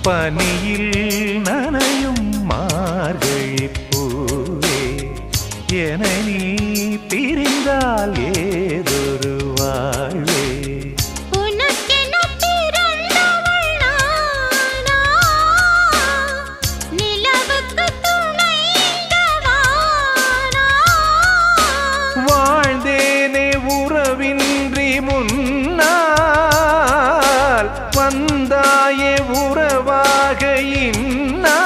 பனியில் நனையும் மார்கழி பூவே என நீ பிரிந்தால் ஏதொரு வாழ்வே வாழ்ந்தேனே உறவின்றி முன்னால் வந்தாயே உறவாக இன்னா